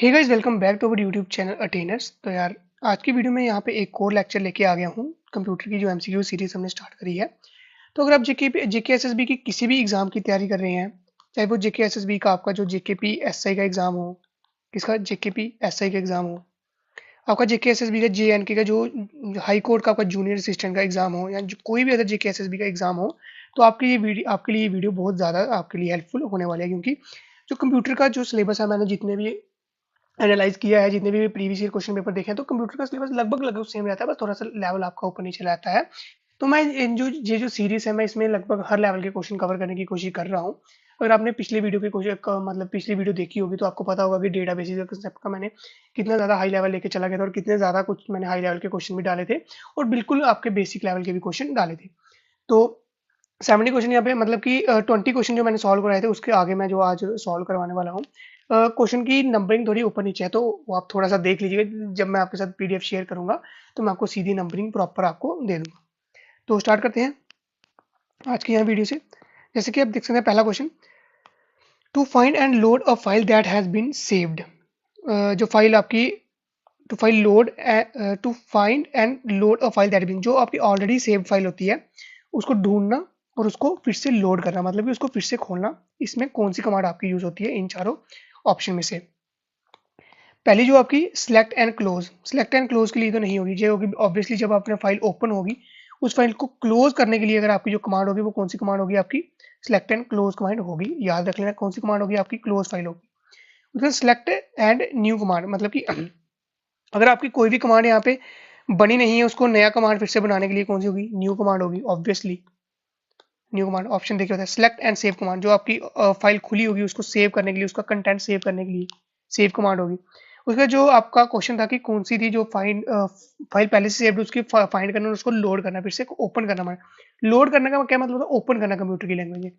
Hey guys, welcome back to our YouTube channel Attainers. तो यार, आज की वीडियो में यहाँ पे एक और लेक्चर लेके आ गया हूँ कंप्यूटर की जो एमसीक्यू सीरीज हमने स्टार्ट करी है। तो अगर आप जेके एसएसबी की किसी भी एग्जाम की तैयारी कर रहे हैं, चाहे वो जेके एसएसबी का आपका जो जेकेपी एसआई का एग्जाम हो, किसका जेकेपी एसआई का एग्जाम हो, आपका जेके एसएसबी का जेएनके का जो हाई कोर्ट का आपका जूनियर असिस्टेंट का एग्जाम हो, या कोई भी अगर जेके एसएसबी का एग्जाम हो, तो आपके लिए ये वीडियो बहुत ज़्यादा आपके लिए हेल्पफुल होने वाली है। क्योंकि जो कंप्यूटर का जो सिलेबस है, मैंने जितने भी एनालाइज किया है, जितने भी प्रीवियस ईयर क्वेश्चन पेपर देखे हैं, तो कंप्यूटर का सिलेबस लगभग लगभग सेम रहता है, बस थोड़ा सा लेवल आपका ऊपर नीचे रहता है। तो मैं इन जो ये जो सीरीज है, मैं इसमें लगभग हर लेवल के क्वेश्चन कवर करने की कोशिश कर रहा हूँ। अगर आपने पिछले वीडियो की मतलब पिछली वीडियो देखी होगी, तो आपको पता होगा कि डेटा बेसिस कंसेप्ट का मैंने कितना ज़्यादा हाई लेवल लेके चला गया था, और कितने ज़्यादा कुछ मैंने हाई लेवल के क्वेश्चन भी डाले थे, और बिल्कुल आपके बेसिक लेवल के भी क्वेश्चन डाले थे। तो 70 क्वेश्चन यहाँ पे, मतलब कि 20 क्वेश्चन जो मैंने सॉल्व कराए थे, उसके आगे मैं जो आज सॉल्व करवाने वाला हूँ, क्वेश्चन की नंबरिंग थोड़ी ऊपर नीचे है, तो वो आप थोड़ा सा देख लीजिएगा। जब मैं आपके साथ पीडीएफ शेयर करूंगा, तो मैं आपको सीधी नंबरिंग प्रॉपर आपको दे दूंगा। तो स्टार्ट करते हैं आज की यहाँ वीडियो से। जैसे कि आप देख सकते हैं, पहला question, to find and load a file that has been saved. जो फाइल आपकी to file load to find and load a file that been, जो आपकी ऑलरेडी सेव्ड फाइल होती है, उसको ढूंढना और उसको फिर से लोड करना, मतलब कि उसको फिर से खोलना। इसमें कौन सी कमांड आपकी यूज होती है इन चारों ऑप्शन में से? पहली जो आपकी सिलेक्ट एंड क्लोज के लिए तो नहीं होगी, ये होगी ऑब्वियसली जब अपने फाइल ओपन होगी, उस फाइल को क्लोज करने के लिए अगर आपकी जो कमांड होगी, वो कौन सी कमांड होगी? आपकी सिलेक्ट एंड क्लोज कमांड होगी। याद रख लेना कौन सी कमांड होगी आपकी, क्लोज फाइल होगी। उसके सिलेक्ट एंड न्यू कमांड, मतलब कि अगर आपकी कोई भी कमांड यहाँ पे बनी नहीं है, उसको नया कमांड फिर से बनाने के लिए कौन सी होगी? न्यू कमांड होगी ऑब्वियसली। न्यू कमांड ऑप्शन देखिए होता है सिलेक्ट एंड सेव कमांड, जो आपकी फाइल खुली होगी उसको सेव करने के लिए, उसका कंटेंट सेव करने के लिए सेव कमांड होगी। उसका जो आपका क्वेश्चन था कि कौन सी थी जो फाइल पहले से सेव्ड, उसकी फाइंड करना और उसको लोड करना, फिर से ओपन करना। मतलब लोड करने का क्या मतलब होता है? ओपन करना कंप्यूटर की लैंग्वेज में।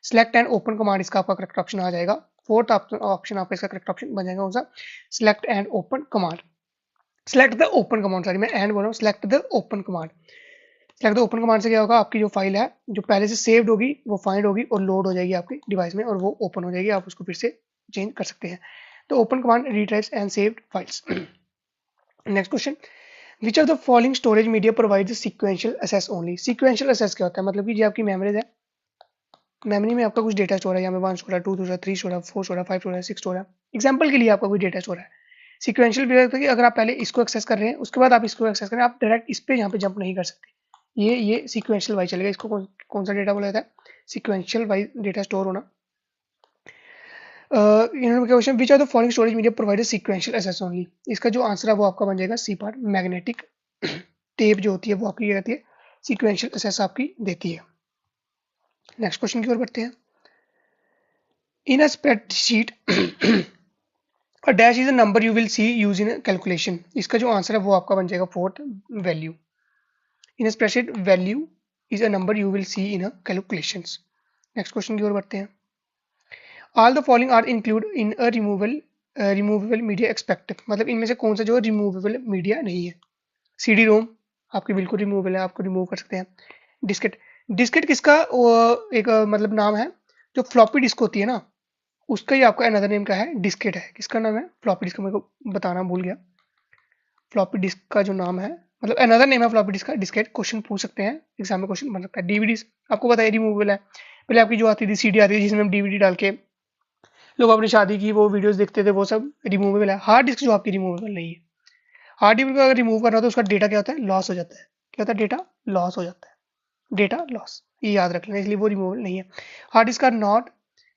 सिलेक्ट एंड ओपन कमांड इसका आपका करेक्ट ऑप्शन आ जाएगा। फोर्थ ऑप्शन आपका इसका करेक्ट ऑप्शन बन जाएगा कौन सा? Select and open command. Select the open command, sorry मैं एंड बोल रहा हूँ, select the open command. Select the open command से क्या होगा? आपकी जो फाइल है जो पहले से सेव्ड होगी, वो फाइंड होगी और लोड हो जाएगी आपके डिवाइस में, और वो ओपन हो जाएगी, आप उसको फिर से चेंज कर सकते हैं। तो open command retrieves and saved files. Next question, which of the following storage media provides sequential access only? Sequential access क्या होता है? मतलब कि जो आपकी मेमोरीज है, मेमोरी में आपका कुछ डेटा स्टोर है, यहाँ पे 1 स्टोर है, 2 स्टोर है, 3 स्टोर है, 4 स्टोर है, 5 स्टोर है, 6 स्टोर है। एग्जाम्पल के लिए आपका कोई डेटा स्टोर है। सीक्वेंशियल भी होता है कि अगर आप पहले इसको एक्सेस कर रहे हैं, उसके बाद आप इसको एक्सेस करें, आप डायरेक्ट इस पे यहाँ पे जंप नहीं कर सकते। ये सीक्वेंशियल वाइज चलेगा। इसको कौन सा डेटा बोला जाता है? सीक्वेंशियल वाइज डेटा स्टोर होना। इन्होंने question, which are the following storage media provided sequential access only? इसका जो आंसर है वो आपका बन जाएगा सी पार्ट। मैग्नेटिक टेप जो होती है वो आपकी क्या कहती है? सीक्वेंशियल एक्सेस आपकी देती है। नेक्स्ट क्वेश्चन की ओर बढ़ते हैं। In a spreadsheet a dash is a number you will see use in calculation. इसका जो आंसर है वो आपका बन जाएगा fourth, value. In a spreadsheet value is a number you will see in a calculations. Next question की ओर बढ़ते हैं। All the following are include in a removable media expect, मतलब इनमें से कौन सा जो रिमूवेबल मीडिया नहीं है? सीडी रोम आपकी बिल्कुल रिमूवेबल है, आपको रिमूव कर सकते हैं। डिस्केट, डिस्केट किसका एक मतलब नाम है? जो फ्लॉपी डिस्क होती है ना, उसका ही आपका अनदर नेम क्या है? डिस्केट है। किसका नाम है? फ्लॉपी डिस्क, मेरे को बताना भूल गया। फ्लॉपी डिस्क का जो नाम है, मतलब अनदर नेम है फ्लॉपी डिस्क का, डिस्केट। क्वेश्चन पूछ सकते हैं, एग्जाम में क्वेश्चन बन सकता है। डीवीडी आपको पता है रिमूवेबल है। पहले आपकी जो आती थी सीडी आती थी, जिसमें हम डीवीडी डाल के लोग अपनी शादी की वो वीडियोस देखते थे, वो सब रिमूवेबल है। हार्ड डिस्क जो आपकी रिमूवेबल नहीं है। हार्ड डिस्क को अगर रिमूव करना हो तो उसका डेटा क्या होता है? लॉस हो जाता है। क्या होता है? डेटा लॉस हो जाता है। डेटा लॉस, ये याद रख लेना, इसलिए वो रिमूवेबल नहीं है। Hard disk are not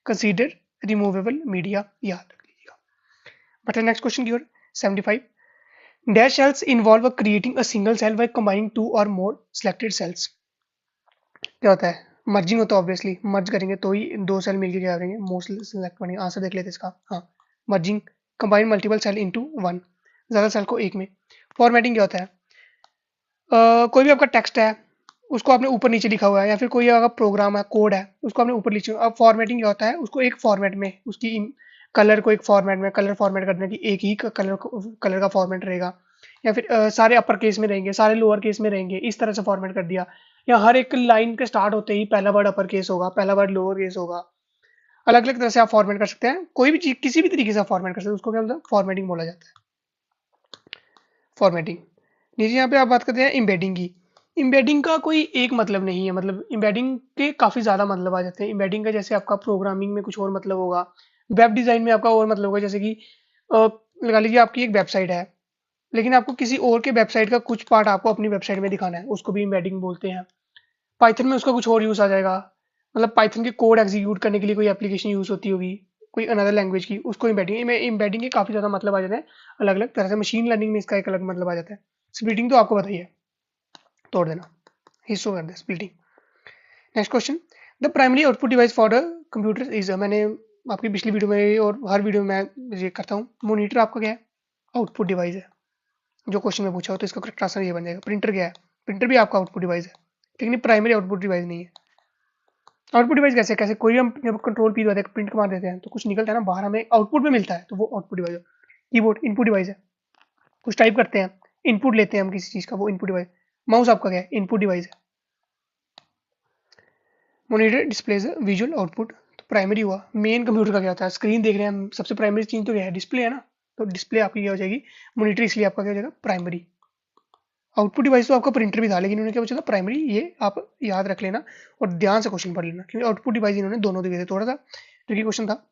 consider removable media, याद रख लीजिएगा। बट नेक्स्ट क्वेश्चन की ओर। 75, dash cells involve creating a single cell by combining two or more selected sales. क्या होता है? मर्जिंग होता है ऑब्वियसली, मर्ज करेंगे तो ही दो सेल मिलके क्या करेंगे? मोर सिलेक्ट बनेंगे। आंसर देख लेते हैं इसका। हाँ, merging, combine multiple cell into one, ज्यादा सेल को एक में। फॉर्मेटिंग क्या होता है? कोई भी आपका टेक्स्ट है, उसको आपने ऊपर नीचे लिखा हुआ है, या फिर कोई आपका प्रोग्राम है, कोड है, उसको आपने ऊपर नीचे। अब फॉर्मेटिंग क्या होता है? उसको एक फॉर्मेट में, उसकी कलर को एक फॉर्मेट में, कलर फॉर्मेट करने की एक ही कलर का फॉर्मेट रहेगा, या फिर सारे अपर केस में रहेंगे, सारे लोअर केस में रहेंगे, इस तरह से फॉर्मेट कर दिया। या हर एक लाइन के स्टार्ट होते ही पहला वर्ड अपर केस होगा, पहला वर्ड लोअर केस होगा। अलग अलग तरह से आप फॉर्मेट कर सकते हैं, कोई भी चीज किसी भी तरीके से आप फॉर्मेट कर सकते हैं, उसको क्या बोलते हैं, फॉर्मेटिंग बोला जाता है, फॉर्मेटिंग। नीचे यहाँ पे आप बात करते हैं इम्बेडिंग की। इम्बेडिंग का कोई एक मतलब नहीं है, मतलब इम्बेडिंग के काफ़ी ज़्यादा मतलब आ जाते हैं। इम्बेडिंग का जैसे आपका प्रोग्रामिंग में कुछ और मतलब होगा, वेब डिज़ाइन में आपका और मतलब होगा, जैसे कि लगा लीजिए आपकी एक वेबसाइट है, लेकिन आपको किसी और के वेबसाइट का कुछ पार्ट आपको अपनी वेबसाइट में दिखाना है, उसको भी इम्बेडिंग बोलते हैं। पाइथन में उसका कुछ और यूज़ आ जाएगा, मतलब पाइथन के कोड एग्जीक्यूट करने के लिए कोई एप्लीकेशन यूज़ होती होगी कोई अनदर लैंग्वेज की, उसको इम्बेडिंग के काफ़ी ज़्यादा मतलब आ जाते हैं अलग अलग तरह से। मशीन लर्निंग में इसका एक अलग मतलब आ जाता है। स्प्लिटिंग तो आपको बताइए, तोड़ देना, हिस्सों कर दे, splitting. Next question, the primary output device for the computer is, मैंने आपकी पिछली वीडियो में और हर वीडियो में मैं ये करता हूँ। मॉनिटर आपका क्या है, आउटपुट डिवाइस है, जो क्वेश्चन में पूछा हो तो इसका करेक्ट आंसर ये बन जाएगा। प्रिंटर क्या है, प्रिंटर भी आपका आउटपुट डिवाइस है, लेकिन ये प्राइमरी आउटपुट डिवाइस नहीं है। आउटपुट डिवाइस कैसे कैसे, कोई भी हम जब कंट्रोल पी देते हैं, प्रिंट मार देते हैं तो कुछ निकलता है ना बाहर, हमें आउटपुट में मिलता है, तो वो आउटपुट डिवाइस है। कीबोर्ड इनपुट डिवाइस है, कुछ टाइप करते हैं, इनपुट लेते हैं हम किसी चीज़ का, वो इनपुट डिवाइस। माउस आपका क्या है, इनपुट डिवाइस है। मॉनिटर डिस्प्लेज विजुअल आउटपुट, तो प्राइमरी हुआ। मेन कंप्यूटर का क्या होता है, स्क्रीन देख रहे हैं हम, सबसे प्राइमरी चीज तो क्या है, डिस्प्ले है ना, तो डिस्प्ले आपकी क्या हो जाएगी, मॉनिटर, इसलिए आपका क्या हो जाएगा, प्राइमरी। आउटपुट डिवाइस तो आपका प्रिंटर भी था, लेकिन उन्होंने क्या पूछा था, प्राइमरी। ये आप याद रख लेना और ध्यान से क्वेश्चन पढ़ लेना, क्योंकि आउटपुट डिवाइस इन्होंने दोनों दिए थे, थोड़ा सा ट्रिकी क्वेश्चन था।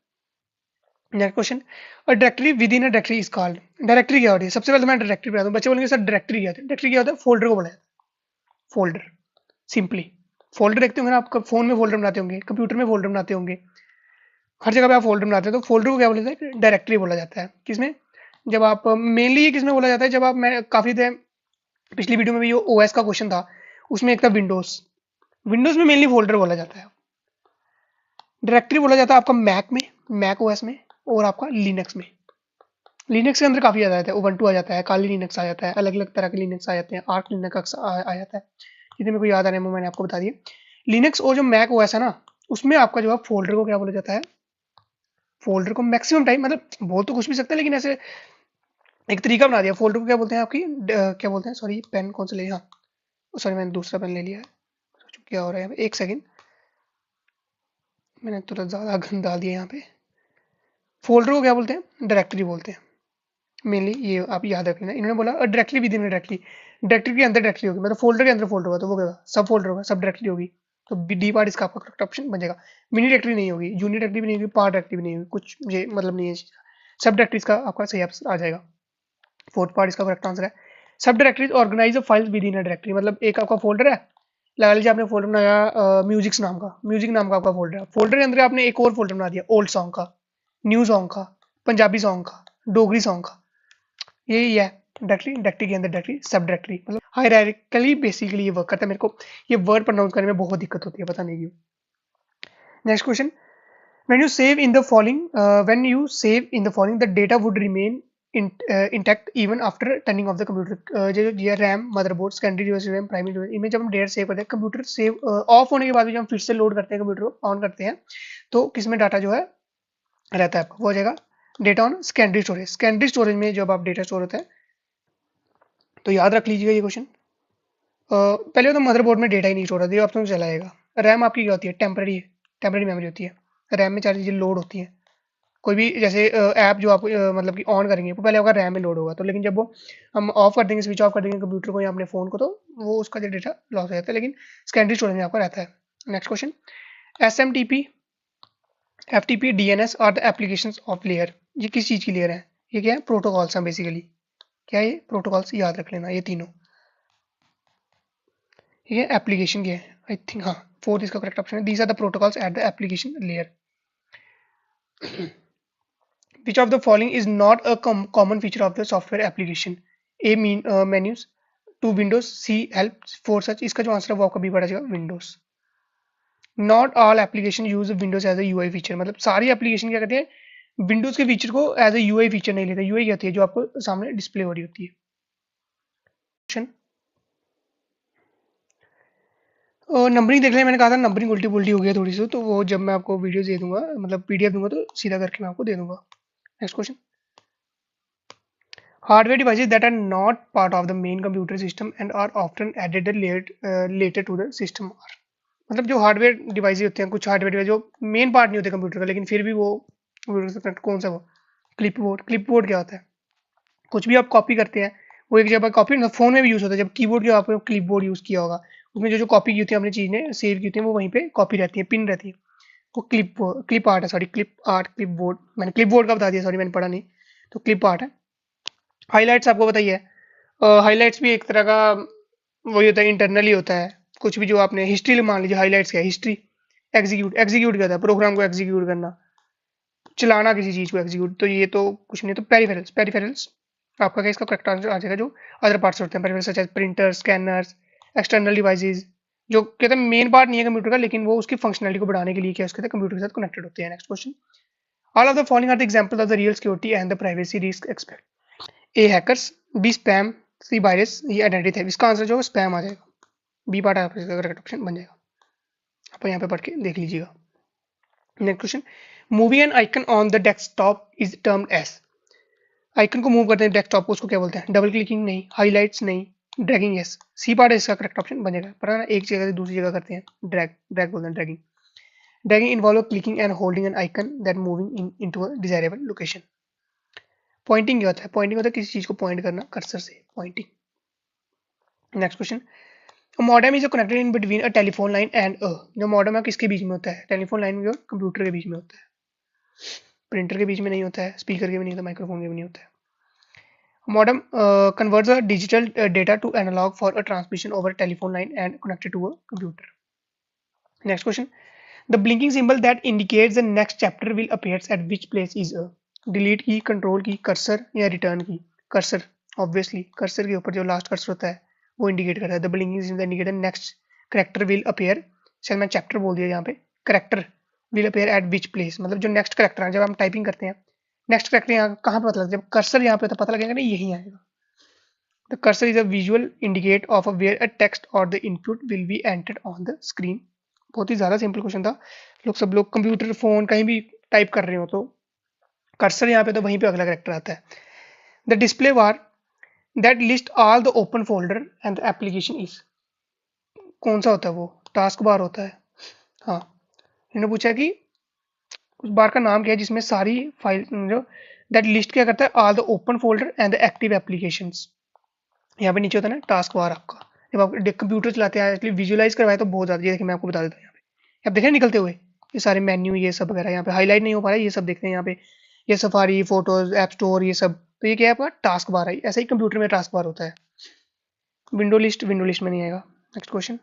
Next question, a directory with in a directory is called. Directory क्या होती है, सबसे पहले तो मैं डायरेक्टरी बता दूं, बच्चे बोलेंगे सर डायरेक्टरी क्या होती है। डायरेक्टरी क्या होता है, फोल्डर को बोला जाता है, फोल्डर, सिंपली। फोल्डर देखते होंगे ना, आप फोन में फोल्डर बनाते होंगे, कंप्यूटर में फोल्डर बनाते होंगे, हर जगह पे आप फोल्डर बनाते हैं, तो फोल्डर को क्या बोला जाता है, डायरेक्टरी बोला जाता है। किसमें, जब आप मेनली ये किसमें बोला जाता है, जब आप, मैं काफी देर पिछली वीडियो में भी ओएस का क्वेश्चन था, उसमें एक था विंडोज, विंडोज में मेनली फोल्डर बोला जाता है। डायरेक्टरी बोला जाता है आपका मैक में, मैक ओएस में, और आपका लिनक्स में। लिनक्स के अंदर काफी ज्यादा आता है, उबंटू आ जाता है, काली लिनक्स आ जाता है, अलग अलग तरह के लिनक्स आ जाते हैं, आर्क लिनक्स आ जाता है, जितने मेरे को याद आ रहे हैं वो मैंने आपको बता दिया। लिनक्स और जो मैक ओएस है ना, उसमें आपका जो है फोल्डर को क्या बोला जाता है, फोल्डर को मैक्सिमम टाइम, मतलब बोल तो कुछ भी सकते हैं, लेकिन ऐसे एक तरीका बना दिया। फोल्डर को क्या बोलते हैं आपकी, क्या बोलते हैं, सॉरी पेन कौन सा ले, हाँ सॉरी मैंने दूसरा पेन ले लिया है, सोचो क्या हो रहा है, एक सेकंड, मैंने तुरंत ज़्यादा गंद डाल दिया यहाँ पे। फोल्डर को क्या बोलते हैं, डायरेक्टरी बोलते हैं मेनली, ये आप याद रख लेना। इन्होंने बोला directly with in directory, directory के अंदर डायरेक्टरी होगी, मतलब फोल्डर के अंदर फोल्डर होगा, तो वो क्या होगा, सब फोल्डर होगा, सब डायरेक्टरी होगी, तो डी पार्ट इसका आपका करेक्ट ऑप्शन बन जाएगा। मिनी डायरेक्टरी नहीं होगी, जूनियर डायरेक्टरी भी नहीं होगी, पार्ट डायरेक्टरी भी नहीं होगी, कुछ ये मतलब नहीं है, सब डायरेक्टरी इसका आपका सही आंसर आ जाएगा। फोर्थ पार्ट इसका करेक्ट आंसर है। सब directories organize files within a directory, मतलब एक आपका फोल्डर है, लगा लीजिए आपने फोल्डर बनाया म्यूजिक्स नाम का, म्यूजिक नाम का आपका फोल्डर है, फोल्डर के अंदर आपने एक और फोल्डर बना दिया ओल्ड सॉन्ग का, न्यू सॉन्ग का, पंजाबी सॉन्ग का, डोगरी सॉन्ग का, यही है डायरेक्टरी। डायरेक्टरी के अंदर डायरेक्टरी, सब डायरेक्टरी, मतलब हायरार्किकली बेसिकली ये वर्क करता है। मेरे को ये वर्ड प्रोनाउंस करने में बहुत दिक्कत होती है, पता नहीं क्यों। Next question, when you save in the following when you save in the following the data would remain intact even after turning off the computer। जो ये RAM, motherboard, secondary device, RAM, primary device, इनमें जब हम data save करते हैं, computer save of होने के बाद भी जब हम फिर से लोड करते हैं, कंप्यूटर को ऑन करते हैं, तो किसमें डाटा जो है रहता है आपका, वो हो जाएगा data on secondary storage. Secondary storage में जब आप डेटा स्टोर होता है, तो याद रख लीजिएगा ये क्वेश्चन। पहले तो मदरबोर्ड में डेटा ही नहीं स्टोर होता, ये ऑप्शन चला जाएगा। रैम आपकी क्या होती है, टेम्पररी, टेम्पररी मेमोरी होती है। रैम में सारी चीज़ें लोड होती हैं, कोई भी जैसे ऐप जो आप मतलब कि ऑन करेंगे, वो पहले आपका रैम में लोड होगा, तो लेकिन जब वो हम ऑफ कर देंगे, स्विच ऑफ कर देंगे कंप्यूटर को या अपने फ़ोन को, तो वो उसका जो डेटा लॉस हो जाता है, लेकिन सेकेंडरी स्टोरेज में आपका रहता है। Next question, S M T P, F T P, D N S और द एप्लीकेशन ऑफ लेयर, ये किस चीज़ की लेयर है, ये क्या है, प्रोटोकॉल्स हैं बेसिकली। क्या है ये, प्रोटोकॉल्स, याद रख लेना ये तीनों। ये एप्लीकेशन की है, आई थिंक, हाँ फोर्थ इसका करेक्ट ऑप्शन है। These are the protocols at the application layer. Which of the following is not a common feature of the software application? A menus, to Windows, C help, for such, इसका जो answer है वो आपका B पड़ा जाएगा, Windows। Not all application use Windows as a UI feature, मतलब सारी application क्या कहते हैं, विंडोज के फीचर को एज ए यूआई फीचर नहीं लेते। यूआई क्या होती है, जो आपको सामने डिस्प्ले हो रही होती है। और नंबरिंग देख लें, मैंने कहा था नंबरिंग उल्टी पुल्टी हो गया थोड़ी सी, तो वो जब मैं आपको वीडियो दे दूंगा, मतलब पीडीएफ दूंगा, तो सीधा करके मैं आपको दे दूंगा। Next question, hardware devices that are not part of the main computer system and are often added later to the system are। मतलब जो हार्डवेयर डिवाइस होते हैं, कुछ हार्डवेयर डिवाइस जो मेन पार्ट नहीं होते कंप्यूटर का, लेकिन फिर भी वो कंप्यूटर से कनेक्ट, कौन सा वो क्लिपबोर्ड। क्लिपबोर्ड क्या होता है? कुछ भी आप कॉपी करते हैं वो एक जगह कॉपी फोन में भी यूज होता है, जब कीबोर्ड के आपने क्लिपबोर्ड यूज किया होगा, उसमें जो जो कॉपी की होती है अपनी चीज ने सेव की होती है वो वहीं पे कॉपी रहती है, पिन रहती है। वो क्लिप आर्ट है, sorry clip art, clip board, मैंने क्लिप बोर्ड का बता दिया, सॉरी मैंने पढ़ा नहीं। तो क्लिप आर्ट है। हाईलाइट्स आपको बताइए, हाईलाइट्स भी एक तरह का वही होता है, इंटरनली होता है। कुछ भी जो आपने हिस्ट्री मान लीजिए, हाईलाइट्स क्या है? हिस्ट्री। एग्जीक्यूट क्या होता है? प्रोग्राम को एग्जीक्यूट करना, चलाना किसी चीज को एग्जीक्यूट। तो ये तो कुछ नहीं। तो पेरिफेरल्स, पेरिफेरल्स आपका क्या इसका करेक्ट आंसर आ जाएगा, जो अदर पार्ट्स होते हैं peripherals such as printer, scanners, external devices, जो कहते हैं मेन पार्ट नहीं है कंप्यूटर का, लेकिन वो उसकी फंक्शनलिटी को बढ़ाने के लिए क्या उसके कंप्यूटर के साथ कनेक्टेड होते हैं। Next question, all of the following are the example of the real security and the privacy risk expect. A hackers, B spam, C virus, ये आइडेंटिटी थेफ्ट। इसका आंसर जो है स्पैम आ जाएगा, बी पार्ट आपका correct option बन जाएगा। आप यहाँ पे पढ़ के देख लीजिएगा। Next question, movie an icon on the desktop is termed as. Icon को मूव करते हैं डेस्कटॉप को, उसको क्या बोलते हैं? डबल क्लिकिंग नहीं, हाईलाइट्स नहीं, ड्रैगिंग। यस, सी पार्ट है इसका करेक्ट ऑप्शन बन जाएगा। पर ना एक जगह से दूसरी जगह करते हैं, ड्रैग, ड्रैग बोलते हैं, dragging. Dragging involve clicking and holding an icon that moving into a desirable location. Pointing क्या होता है? पॉइंटिंग होता है किसी चीज को पॉइंट करना, कर्सर से pointing. Next question, modem is connected in between a telephone line and a. जो मॉडेम है किसके बीच में होता है? टेलीफोन लाइन और कंप्यूटर के बीच में होता है। प्रिंटर के बीच में नहीं होता है, स्पीकर के भी नहीं होता, माइक्रोफोन के भी नहीं होता है। Modem converts a digital data to analog for a transmission over a telephone line and connected to a computer. Next question. The blinking symbol that indicates the next chapter will appear at which place is a? Delete की, control की, cursor या return की? Cursor, obviously cursor के ऊपर जो last cursor होता है वो indicate करता है। The blinking symbol indicates the next character will appear, चल मैं chapter बोल दिया यहाँ पे, character will appear at which place, मतलब जो next character है, जब हम टाइपिंग करते हैं नेक्स्ट करेक्टर यहाँ कहाँ पे पता लगता है? जब कर्सर यहाँ पे तो पता लगेगा नहीं, यही आएगा। The cursor is a visual indicate of where a text or the input will be entered on the screen. बहुत ही ज़्यादा सिंपल क्वेश्चन था। सब लोग कंप्यूटर, फोन कहीं भी टाइप कर रहे हो तो कर्सर यहाँ पे तो वहीं पे अगला करेक्टर आता है। The display bar that list all the open folder and the application is, कौन सा होता है वो? टास्क बार होता है। हाँ, इन्होंने पूछा कि उस बार का नाम क्या है जिसमें सारी फाइल जो दैट लिस्ट क्या करता है? All the open folder and the active applications. यहाँ पे नीचे होता है ना टास्क बार आपका। जब आप कंप्यूटर चलाते हैं, एक्चुअली विजुअलाइज करवाए तो बहुत ज़्यादा, ये देखिए मैं आपको बता देता हूँ। यहाँ पे आप देखें निकलते हुए ये सारे मेन्यू, ये सब वगैरह यहाँ पे हाईलाइट नहीं हो पा रहा है, ये सब देखते हैं यहाँ पे, ये सफारी, फोटोज, ऐप स्टोर, ये सब। तो ये क्या है आपका? टास्क बार है। ऐसा ही कंप्यूटर में टास्क बार होता है। विंडो लिस्ट में नहीं आएगा। Next question,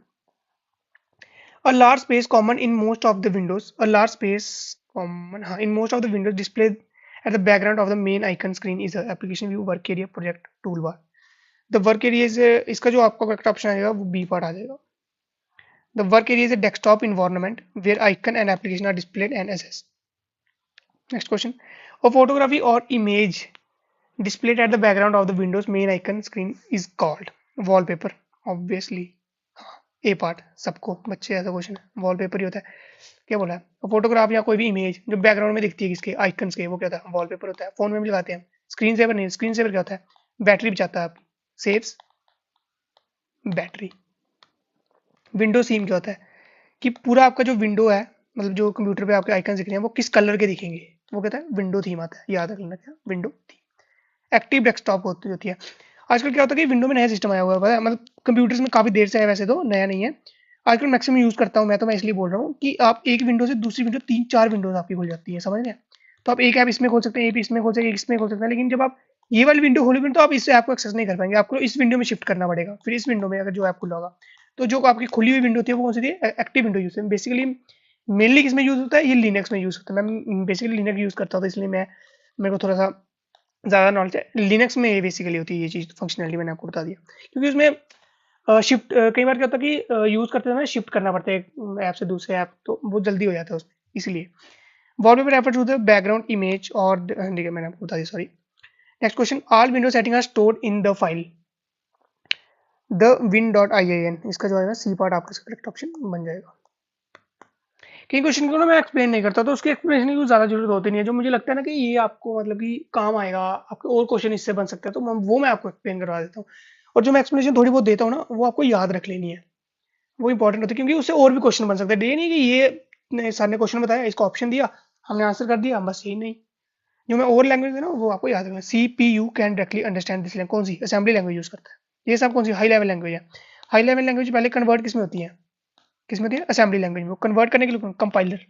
a large space common in most of the windows, a large space common, हाँ, in most of the windows display at the background of the main icon screen is application view, work area, project, tool bar. The work area is, इसका जो आपका correct option आएगा वो B part आ जाएगा। The work area is a desktop environment where icon and application are displayed and access. Next question, a photography or image displayed at the background of the Windows main icon screen is called wallpaper, obviously। हाँ, ए part सबको बच्चे ऐसा question है, wallpaper ही होता है। क्या बोला है? फोटोग्राफ या कोई भी इमेज जो बैकग्राउंड में दिखती है किसके? आइकन्स के, वो क्या होता है? वॉलपेपर होता है। फोन में भी लगाते हैं। स्क्रीन सेवर नहीं, स्क्रीन सेवर क्या होता है? बैटरी बचाता है, आप सेव्स बैटरी। विंडो सीम क्या होता है? कि पूरा आपका जो विंडो है, मतलब जो कंप्यूटर पे आपके आइकन दिख रहे हैं वो किस कलर के दिखेंगे, वो कहता है विंडो थीम आता है। याद रखना क्या? Window theme. एक्टिव डेस्कटॉप होती है। आजकल क्या होता है कि विंडो में नया सिस्टम आया हुआ है, पता है? मतलब कंप्यूटर्स में काफी देर से है, वैसे तो नया नहीं है। आजकल मैक्सिमम यूज करता हूँ मैं, तो मैं इसलिए बोल रहा हूँ कि आप एक विंडो से दूसरी विंडो, 3-4 विंडोज आपकी खुल जाती है, समझ रहे हैं? तो आप एक ऐप इसमें खोल सकते हैं, एक इसमें खोल सकते हैं, एक इसमें खोल सकते हैं, लेकिन जब आप ये वाली विंडो खोलोगे तो आप इस ऐप को एक्सेस नहीं कर पाएंगे। आपको इस विंडो में शिफ्ट करना पड़ेगा। फिर इस विंडो में अगर जो ऐप खुला होगा, तो जो आपकी खुली हुई विंडो होती है वो कौन सी थी? एक्टिव विंडो यूज है बेसिकली। मेनली किसमें यूज होता है? ये लिनक्स में यूज होता है। मैं बेसिकली लिनक्स यूज करता हूँ, तो इसलिए मैं, मेरे को थोड़ा सा ज़्यादा नॉलेज है। लिनक्स में बेसिकली होती है ये चीज़, फंक्शनलिटी मैंने आपको बता दिया। क्योंकि उसमें शिफ्ट कई बार क्या होता है कि यूज़ करते समय शिफ्ट करना पड़ता है एक ऐप से दूसरे ऐप, तो वो जल्दी हो जाता है उसमें, इसलिए। Wallpaper refer to the background image और ठीक है, मैंने आपको बता दिया, sorry. Next question, all window setting are stored in the file the win.iin। इसका जो है सी पार्ट आपका करेक्ट ऑप्शन बन जाएगा। कई क्वेश्चन को ना मैं एक्सप्लेन नहीं करता, तो उसके एक्सप्लेनेशन की ज़्यादा जरूरत होती नहीं है। जो मुझे लगता है ना कि ये आपको मतलब कि काम आएगा, आपके और क्वेश्चन इससे बन सकते हैं, तो वो मैं आपको एक्सप्लेन करवा देता हूँ। और जो मैं एक्सप्लेनेशन थोड़ी बहुत देता हूँ ना, वो आपको याद रख लेनी है। वो इंपॉर्टेंट होती है, क्योंकि उससे और भी क्वेश्चन बन सकते हैं। ये नहीं कि ये सर ने क्वेश्चन बताया, इसको ऑप्शन दिया, हमने आंसर कर दिया, बस यही नहीं। जो मैं और लैंग्वेज है ना वो आपको याद रखना। CPU can directly understand this language, कौन सी? असेंबली लैंग्वेज यूज करता है। ये सब कौन सी? हाई लेवल लैंग्वेज है। हाई लेवल लैंग्वेज पहले कन्वर्ट किस में होती है? किस में होती है? असेंबली लैंग्वेज में। कन्वर्ट करने के लिए कंपाइलर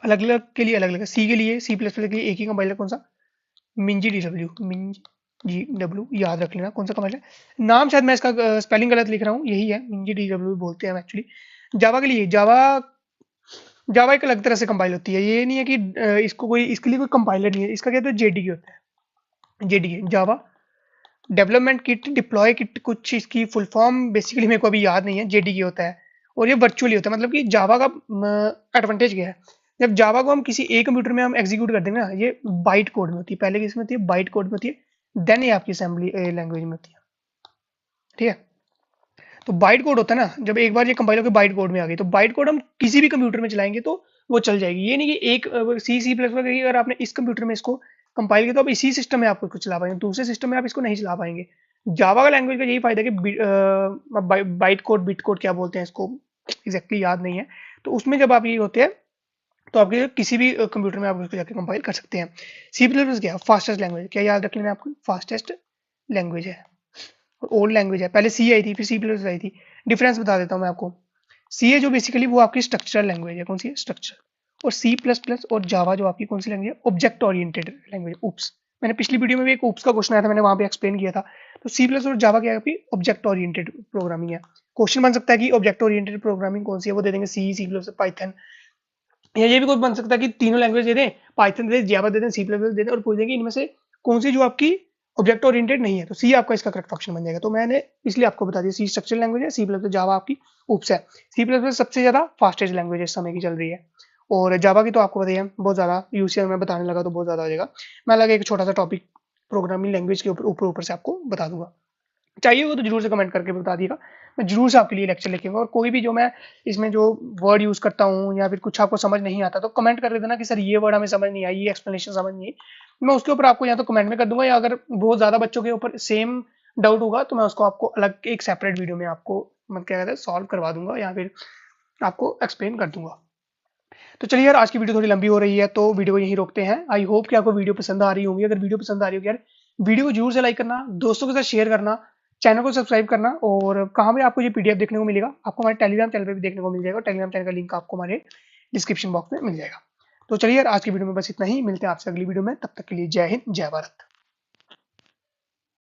अलग अलग के लिए अलग अलग। सी के लिए, C++ के लिए एक ही कंपाइलर, कौन सा? मिंजी DW, मिंजी GW, याद रख लेना कौन सा कंपाइलर। नाम शायद मैं इसका स्पेलिंग गलत लिख रहा हूँ, यही है, मिंजी DW बोलते हैं एक्चुअली। जावा के लिए जावा, जावा एक अलग तरह से कंपाइल होती है। ये नहीं है कि इसको कोई, इसके लिए कोई कंपाइलर नहीं है। इसका क्या होता है? JDK होता है। JDK Java development kit deploy kit, कुछ इसकी फुल फॉर्म बेसिकली मेरे को अभी याद नहीं है। JDK होता है और ये वर्चुअली होता है। मतलब कि जावा का एडवांटेज क्या है? जब जावा को हम किसी एक कंप्यूटर में हम एग्जीक्यूट कर देंगे ना, ये बाइट कोड में होती है। पहले किसमें होती है? बाइट कोड में होती है, देन ये आपकी असेंबली लैंग्वेज में होती है। ठीक है, तो बाइट कोड होता है ना, जब एक बार ये कंपाइल होकर बाइट कोड में आ गई, तो बाइट कोड हम किसी भी कंप्यूटर में चलाएंगे तो वो चल जाएगी। ये नहीं कि एक C++ अगर आपने इस कंप्यूटर में इसको कंपाइल किया तो अब इसी सिस्टम में आप इसको चला पाएंगे, दूसरे सिस्टम में आप इसको नहीं चला पाएंगे। जावा का लैंग्वेज का यही फायदा है कि बाइट कोड, बिट कोड क्या बोलते हैं इसको, एग्जैक्टली याद नहीं है। तो उसमें जब आप ये होते हैं तो आपके किसी भी कंप्यूटर में आप उसको जाकर कंपाइल कर सकते हैं। C++ क्या? Fastest language. क्या याद रख लेना आपको? फास्टेस्ट लैंग्वेज है, ओल्ड लैंग्वेज है। पहले सी आई थी, फिर C++ आई थी। डिफरेंस बता देता हूँ मैं आपको। सी है जो बेसिकली वो आपकी स्ट्रक्चरल लैंग्वेज है। कौन सी है? स्ट्रक्चर। और C++ और जावा जो आपकी कौन सी लैंग्वेज है? Object oriented language. उप्स, मैंने पिछली वीडियो में भी एक उप्स का क्वेश्चन आया था, मैंने वहां पे एक्सप्लेन किया था। तो C++ और जावा क्या है? आपकी ऑब्जेक्ट ओरिएंटेड प्रोग्रामिंग है। क्वेश्चन बन सकता है कि ऑब्जेक्ट ओरिएंटेड प्रोग्रामिंग कौन सी है, वो दे देंगे C++, पाइथन। या ये भी कुछ बन सकता है कि तीनों लैंग्वेज दे दें, पाइथन दे दें, जावा दे दें, C++ दे दें, और पूछ देंगे इनमें से कौन सी जो आपकी ऑब्जेक्ट ओरिएंटेड नहीं है, तो सी आपका इसका करेक्ट ऑप्शन बन जाएगा। तो मैंने इसलिए आपको बता दिया, सी स्ट्रक्चरल लैंग्वेज है, C++ जावा आपकी उप्स है। C++ सबसे ज्यादा फास्टेस्ट लैंग्वेज इस समय की चल रही है, और जावा की तो आपको बताइए बहुत ज्यादा यूसीआर में बताने लगा तो बहुत ज्यादा हो जाएगा। मैं अलग एक छोटा सा टॉपिक प्रोग्रामिंग लैंग्वेज के ऊपर ऊपर से आपको बता दूंगा। चाहिए होगा तो जरूर से कमेंट करके बता दिएगा, मैं जरूर से आपके लिए लेक्चर लिखूंगा। और कोई भी जो मैं इसमें जो वर्ड यूज करता हूँ या फिर कुछ आपको समझ नहीं आता तो कमेंट कर देना कि सर ये वर्ड हमें समझ नहीं आई, ये एक्सप्लेनेशन समझ नहीं आई। मैं उसके ऊपर आपको या तो कमेंट में कर दूंगा, या अगर बहुत ज्यादा बच्चों के ऊपर सेम डाउट होगा तो मैं उसको आपको अलग एक सेपरेट वीडियो में आपको मैं क्या कहते हैं सॉल्व करवा दूंगा, या फिर आपको एक्सप्लेन कर दूंगा। तो चलिए यार, आज की वीडियो थोड़ी लंबी हो रही है तो वीडियो को यहीं रोकते हैं। आई होप कि आपको वीडियो पसंद आ रही होगी। अगर वीडियो पसंद आ रही होगी यार, वीडियो को जरूर से लाइक करना, दोस्तों के साथ शेयर करना, चैनल को सब्सक्राइब करना। और कहाँ पे आपको ये PDF देखने को मिलेगा? आपको हमारे टेलीग्राम चैनल पर भी देखने को मिल जाएगा। टेलीग्राम चैनल का लिंक आपको हमारे डिस्क्रिप्शन बॉक्स में मिल जाएगा। तो चलिए यार, आज की वीडियो में बस इतना ही। मिलते हैं आपसे अगली वीडियो में, तब तक के लिए जय हिंद, जय भारत।